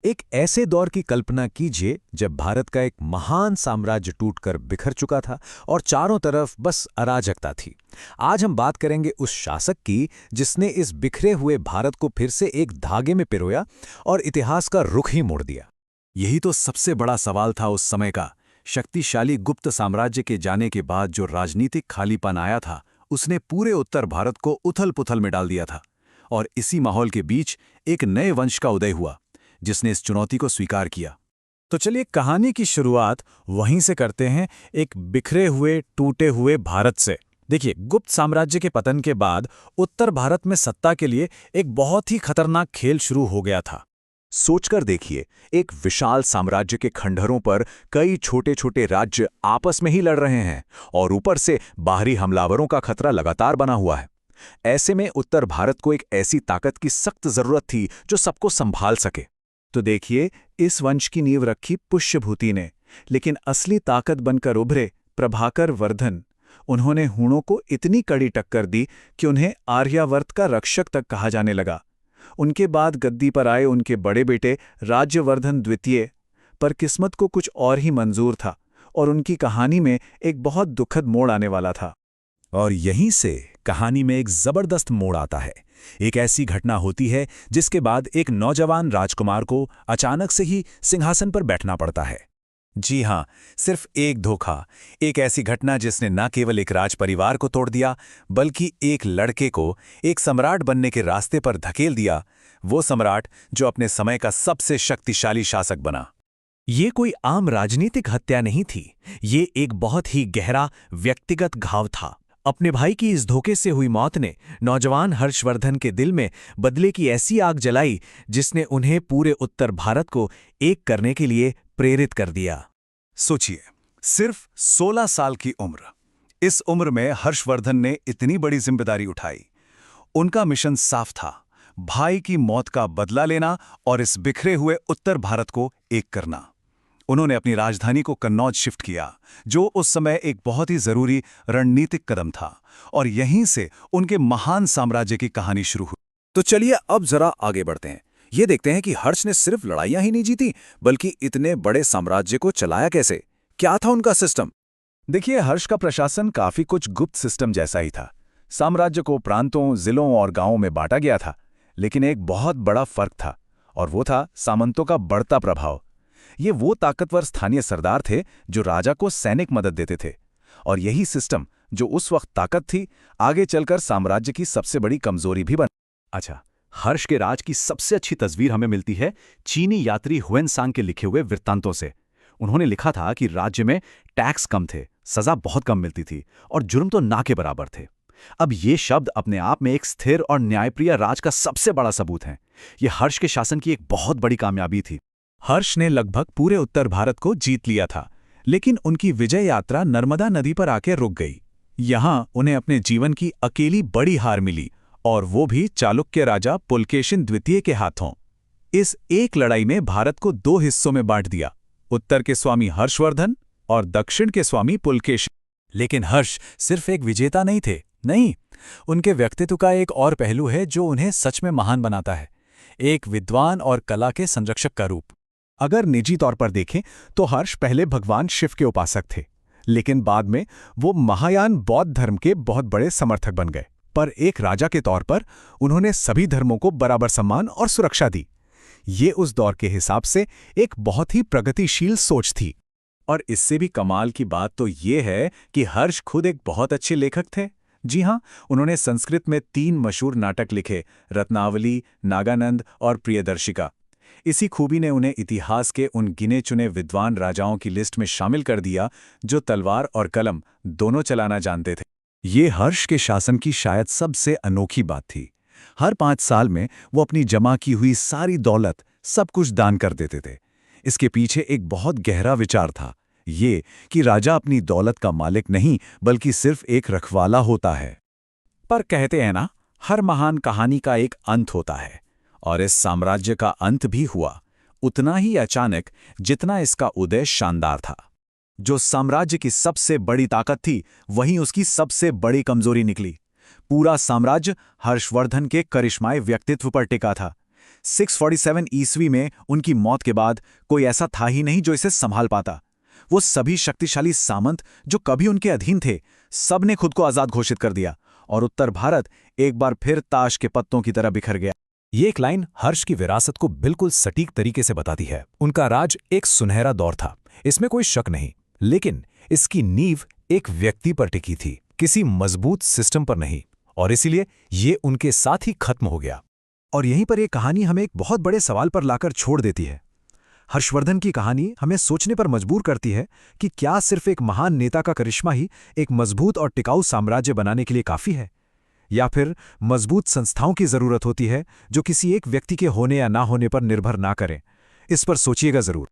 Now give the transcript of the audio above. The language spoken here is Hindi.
एक ऐसे दौर की कल्पना कीजिए जब भारत का एक महान साम्राज्य टूटकर बिखर चुका था और चारों तरफ बस अराजकता थी। आज हम बात करेंगे उस शासक की जिसने इस बिखरे हुए भारत को फिर से एक धागे में पिरोया और इतिहास का रुख ही मोड़ दिया। यही तो सबसे बड़ा सवाल था उस समय का। शक्तिशाली गुप्त साम्राज्य के जाने के बाद जो राजनीतिक खालीपन आया था, उसने पूरे उत्तर भारत को उथल-पुथल में डाल दिया था। और इसी माहौल के बीच एक नए वंश का उदय हुआ, जिसने इस चुनौती को स्वीकार किया। तो चलिए कहानी की शुरुआत वहीं से करते हैं, एक बिखरे हुए टूटे हुए भारत से। देखिए, गुप्त साम्राज्य के पतन के बाद उत्तर भारत में सत्ता के लिए एक बहुत ही खतरनाक खेल शुरू हो गया था। सोचकर देखिए, एक विशाल साम्राज्य के खंडहरों पर कई छोटे-छोटे राज्य आपस में ही लड़ रहे हैं और ऊपर से बाहरी हमलावरों का खतरा लगातार बना हुआ है। ऐसे में उत्तर भारत को एक ऐसी ताकत की सख्त जरूरत थी जो सबको संभाल सके। तो देखिए, इस वंश की नींव रखी पुष्यभूति ने, लेकिन असली ताकत बनकर उभरे प्रभाकर वर्धन। उन्होंने हूणों को इतनी कड़ी टक्कर दी कि उन्हें आर्यावर्त का रक्षक तक कहा जाने लगा। उनके बाद गद्दी पर आए उनके बड़े बेटे राज्यवर्धन द्वितीय, पर किस्मत को कुछ और ही मंजूर था और उनकी कहानी में एक बहुत दुखद मोड़ आने वाला था। और यहीं से कहानी में एक जबरदस्त मोड़ आता है। एक ऐसी घटना होती है जिसके बाद एक नौजवान राजकुमार को अचानक से ही सिंहासन पर बैठना पड़ता है। जी हां, सिर्फ एक धोखा, एक ऐसी घटना जिसने न केवल एक राजपरिवार को तोड़ दिया, बल्कि एक लड़के को एक सम्राट बनने के रास्ते पर धकेल दिया। वो सम्राट जो अपने समय का सबसे शक्तिशाली शासक बना। ये कोई आम राजनीतिक हत्या नहीं थी, ये एक बहुत ही गहरा व्यक्तिगत घाव था। अपने भाई की इस धोखे से हुई मौत ने नौजवान हर्षवर्धन के दिल में बदले की ऐसी आग जलाई जिसने उन्हें पूरे उत्तर भारत को एक करने के लिए प्रेरित कर दिया। सोचिए, सिर्फ 16 साल की उम्र। इस उम्र में हर्षवर्धन ने इतनी बड़ी जिम्मेदारी उठाई। उनका मिशन साफ था, भाई की मौत का बदला लेना और इस बिखरे हुए उत्तर भारत को एक करना। उन्होंने अपनी राजधानी को कन्नौज शिफ्ट किया, जो उस समय एक बहुत ही जरूरी रणनीतिक कदम था, और यहीं से उनके महान साम्राज्य की कहानी शुरू हुई। तो चलिए अब जरा आगे बढ़ते हैं। ये देखते हैं कि हर्ष ने सिर्फ लड़ाइयां ही नहीं जीती, बल्कि इतने बड़े साम्राज्य को चलाया कैसे, क्या था उनका सिस्टम। देखिए, हर्ष का प्रशासन काफी कुछ गुप्त सिस्टम जैसा ही था। साम्राज्य को प्रांतों, जिलों और गांवों में बांटा गया था, लेकिन एक बहुत बड़ा फर्क था, और वो था सामंतों का बढ़ता प्रभाव। ये वो ताकतवर स्थानीय सरदार थे जो राजा को सैनिक मदद देते थे, और यही सिस्टम जो उस वक्त ताकत थी, आगे चलकर साम्राज्य की सबसे बड़ी कमजोरी भी बन। अच्छा, हर्ष के राज की सबसे अच्छी तस्वीर हमें मिलती है चीनी यात्री हुएनसांग के लिखे हुए वृत्तांतों से। उन्होंने लिखा था कि राज्य में टैक्स कम थे, सजा बहुत कम मिलती थी और जुर्म तो ना के बराबर थे। अब ये शब्द अपने आप में एक स्थिर और न्यायप्रिय राज का सबसे बड़ा सबूत हैं। ये हर्ष के शासन की एक बहुत बड़ी कामयाबी थी। हर्ष ने लगभग पूरे उत्तर भारत को जीत लिया था, लेकिन उनकी विजय यात्रा नर्मदा नदी पर आकर रुक गई। यहां उन्हें अपने जीवन की अकेली बड़ी हार मिली, और वो भी चालुक्य राजा पुलकेशिन द्वितीय के हाथों। इस एक लड़ाई ने भारत को दो हिस्सों में बांट दिया, उत्तर के स्वामी हर्षवर्धन और दक्षिण के स्वामी पुलकेशिन। लेकिन हर्ष सिर्फ एक विजेता नहीं थे, नहीं, उनके व्यक्तित्व का एक और पहलू है जो उन्हें सच में महान बनाता है, एक विद्वान और कला के संरक्षक का रूप। अगर निजी तौर पर देखें तो हर्ष पहले भगवान शिव के उपासक थे, लेकिन बाद में वो महायान बौद्ध धर्म के बहुत बड़े समर्थक बन गए। पर एक राजा के तौर पर उन्होंने सभी धर्मों को बराबर सम्मान और सुरक्षा दी। ये उस दौर के हिसाब से एक बहुत ही प्रगतिशील सोच थी। और इससे भी कमाल की बात तो ये है कि हर्ष खुद एक बहुत अच्छे लेखक थे। जी हां, उन्होंने संस्कृत में 3 मशहूर नाटक लिखे, रत्नावली, नागानंद और प्रियदर्शिका। इसी खूबी ने उन्हें इतिहास के उन गिने चुने विद्वान राजाओं की लिस्ट में शामिल कर दिया जो तलवार और कलम दोनों चलाना जानते थे। ये हर्ष के शासन की शायद सबसे अनोखी बात थी। हर 5 साल में वो अपनी जमा की हुई सारी दौलत, सब कुछ दान कर देते थे। इसके पीछे एक बहुत गहरा विचार था, ये कि राजा अपनी दौलत का मालिक नहीं बल्कि सिर्फ एक रखवाला होता है। पर कहते हैं ना, हर महान कहानी का एक अंत होता है, और इस साम्राज्य का अंत भी हुआ उतना ही अचानक जितना इसका उदय शानदार था। जो साम्राज्य की सबसे बड़ी ताकत थी, वहीं उसकी सबसे बड़ी कमजोरी निकली। पूरा साम्राज्य हर्षवर्धन के करिश्माई व्यक्तित्व पर टिका था। 647 ईस्वी में उनकी मौत के बाद कोई ऐसा था ही नहीं जो इसे संभाल पाता। वो सभी शक्तिशाली सामंत जो कभी उनके अधीन थे, सब ने खुद को आजाद घोषित कर दिया और उत्तर भारत एक बार फिर ताश के पत्तों की तरह बिखर गया। ये एक लाइन हर्ष की विरासत को बिल्कुल सटीक तरीके से बताती है। उनका राज एक सुनहरा दौर था, इसमें कोई शक नहीं, लेकिन इसकी नींव एक व्यक्ति पर टिकी थी, किसी मजबूत सिस्टम पर नहीं, और इसीलिए ये उनके साथ ही खत्म हो गया। और यहीं पर एक कहानी हमें एक बहुत बड़े सवाल पर लाकर छोड़ देती है। हर्षवर्धन की कहानी हमें सोचने पर मजबूर करती है कि क्या सिर्फ एक महान नेता का करिश्मा ही एक मजबूत और टिकाऊ साम्राज्य बनाने के लिए काफी है, या फिर मजबूत संस्थाओं की जरूरत होती है जो किसी एक व्यक्ति के होने या ना होने पर निर्भर ना करें। इस पर सोचिएगा जरूर।